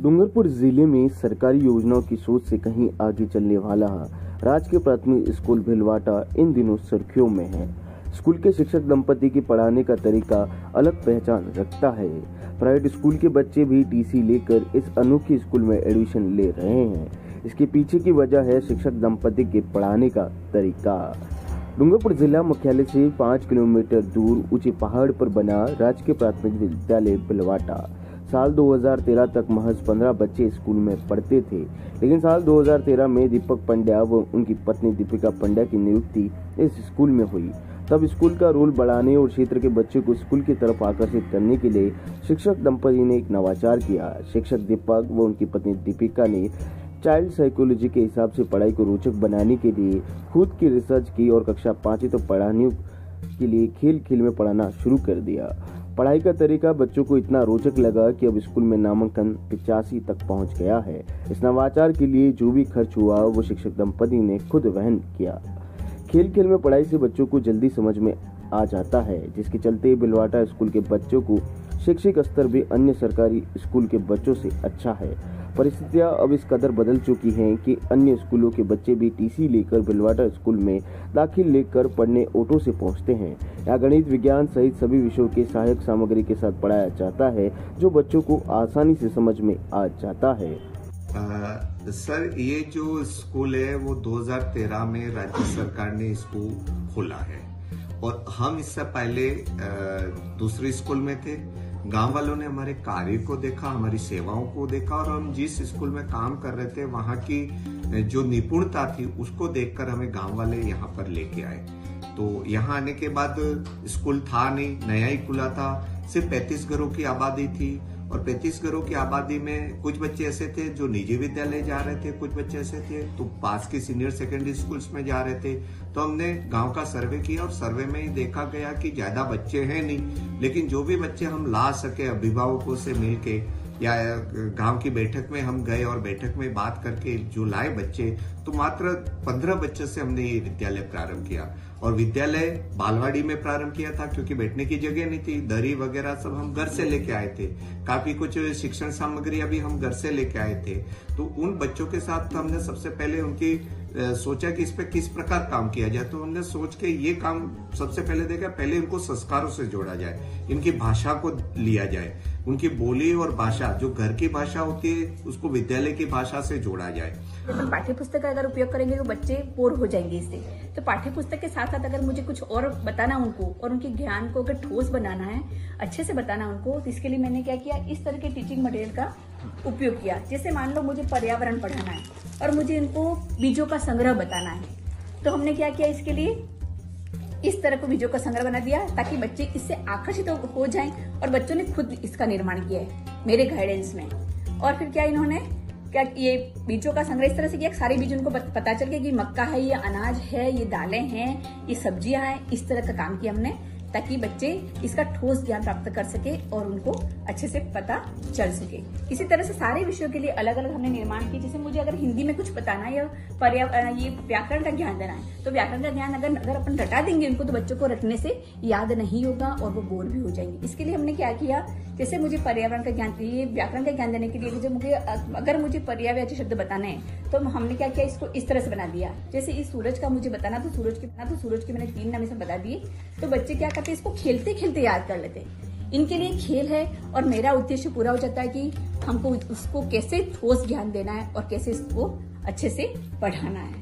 डूंगरपुर जिले में सरकारी योजनाओं की सोच से कहीं आगे चलने वाला राजकीय प्राथमिक स्कूल भिलवाटा इन दिनों सुर्खियों में है। स्कूल के शिक्षक दंपति की पढ़ाने का तरीका अलग पहचान रखता है। प्राइवेट स्कूल के बच्चे भी टीसी लेकर इस अनोखे स्कूल में एडमिशन ले रहे हैं। इसके पीछे की वजह है शिक्षक दंपति के पढ़ाने का तरीका। डूंगरपुर जिला मुख्यालय से 5 किलोमीटर दूर ऊंचे पहाड़ पर बना राजकीय प्राथमिक विद्यालय भिलवाटा साल 2013 तक महज 15 बच्चे स्कूल में पढ़ते थे, लेकिन साल 2013 में दीपक पंड्या व उनकी पत्नी दीपिका पंड्या की नियुक्ति इस स्कूल में हुई। तब स्कूल का रोल बढ़ाने और क्षेत्र के बच्चों को स्कूल की तरफ आकर्षित करने के लिए शिक्षक दंपति ने एक नवाचार किया। शिक्षक दीपक व उनकी पत्नी दीपिका ने चाइल्ड साइकोलॉजी के हिसाब से पढ़ाई को रोचक बनाने के लिए खुद की रिसर्च की और कक्षा 5 तक पढ़ाने के लिए खेल खेल में पढ़ाना शुरू कर दिया। पढ़ाई का तरीका बच्चों को इतना रोचक लगा कि अब स्कूल में नामांकन 85 तक पहुंच गया है। इस नवाचार के लिए जो भी खर्च हुआ वो शिक्षक दंपति ने खुद वहन किया। खेल खेल में पढ़ाई से बच्चों को जल्दी समझ में आ जाता है, जिसके चलते भिलवाटा स्कूल के बच्चों को शैक्षिक स्तर भी अन्य सरकारी स्कूल के बच्चों से अच्छा है। परिस्थितियां अब इस कदर बदल चुकी हैं कि अन्य स्कूलों के बच्चे भी टीसी लेकर भिलवाटा स्कूल में दाखिल लेकर पढ़ने ऑटो से पहुंचते हैं। यहाँ गणित, विज्ञान सहित सभी विषयों के सहायक सामग्री के साथ पढ़ाया जाता है, जो बच्चों को आसानी से समझ में आ जाता है। सर, ये जो स्कूल है वो 2013 में राज्य सरकार ने इसको खोला है और हम इससे पहले दूसरे स्कूल में थे। गांव वालों ने हमारे कार्य को देखा, हमारी सेवाओं को देखा और हम जिस स्कूल में काम कर रहे थे वहां की जो निपुणता थी उसको देखकर हमें गांव वाले यहाँ पर लेके आए। तो यहाँ आने के बाद स्कूल था नहीं, नया ही खुला था, सिर्फ 35 घरों की आबादी थी और 35 घरों की आबादी में कुछ बच्चे ऐसे थे जो निजी विद्यालय जा रहे थे, कुछ बच्चे ऐसे थे तो पास के सीनियर सेकेंडरी स्कूल्स में जा रहे थे। तो हमने गांव का सर्वे किया और सर्वे में ही देखा गया कि ज्यादा बच्चे हैं नहीं, लेकिन जो भी बच्चे हम ला सके अभिभावकों से मिलके या गांव की बैठक में हम गए और बैठक में बात करके जो लाए बच्चे, तो मात्र 15 बच्चों से हमने ये विद्यालय प्रारंभ किया। और विद्यालय बालवाड़ी में प्रारंभ किया था क्योंकि बैठने की जगह नहीं थी। दरी वगैरह सब हम घर से लेके आए थे, काफी कुछ शिक्षण सामग्री अभी हम घर से लेके आए थे। तो उन बच्चों के साथ हमने सबसे पहले उनकी सोचा कि इस पे किस प्रकार काम किया जाए। तो हमने सोच के ये काम सबसे पहले देखा, पहले इनको संस्कारों से जोड़ा जाए, इनकी भाषा को लिया जाए, उनकी बोली और भाषा जो घर की भाषा होती है उसको विद्यालय की भाषा से जोड़ा जाए। तो पाठ्य पुस्तक का अगर उपयोग करेंगे तो बच्चे बोर हो जाएंगे इससे। तो पाठ्य पुस्तक के साथ साथ अगर मुझे कुछ और बताना उनको और उनके ज्ञान को अगर ठोस बनाना है, अच्छे से बताना उनको, तो इसके लिए मैंने क्या किया, इस तरह के टीचिंग मटेरियल का उपयोग किया। जैसे मान लो मुझे पर्यावरण पढ़ाना है और मुझे इनको बीजों का संग्रह बताना है, तो हमने क्या किया, इसके लिए इस तरह को बीजों का संग्रह बना दिया ताकि बच्चे इससे आकर्षित हो जाएं और बच्चों ने खुद इसका निर्माण किया है मेरे गाइडेंस में। और फिर क्या इन्होंने क्या ये बीजों का संग्रह इस तरह से किया, सारे बीज उनको पता चल गया कि मक्का है, ये अनाज है, ये दालें हैं, ये सब्जियां हैं। इस तरह का काम किया हमने ताकि बच्चे इसका ठोस ज्ञान प्राप्त कर सके और उनको अच्छे से पता चल सके। इसी तरह से सारे विषयों के लिए अलग अलग हमने निर्माण किए। जैसे मुझे अगर हिंदी में कुछ बताना है या ये व्याकरण का ज्ञान देना है, तो व्याकरण का ज्ञान अगर अपन रटा देंगे उनको तो बच्चों को रटने से याद नहीं होगा और वो बोर भी हो जाएंगे। इसके लिए हमने क्या किया, जैसे मुझे पर्यावरण का ज्ञान, ये व्याकरण का ज्ञान देने के लिए अगर मुझे पर्यायवाची शब्द बताने हैं तो हमने क्या किया, इसको इस तरह से बना दिया। जैसे इस सूरज का मुझे बताना तो सूरज के मैंने 3 नाम इसमें बता दिए। तो बच्चे क्या करते, इसको खेलते खेलते याद कर लेते। इनके लिए खेल है और मेरा उद्देश्य पूरा हो जाता है कि हमको उसको कैसे ठोस ज्ञान देना है और कैसे इसको अच्छे से पढ़ाना है।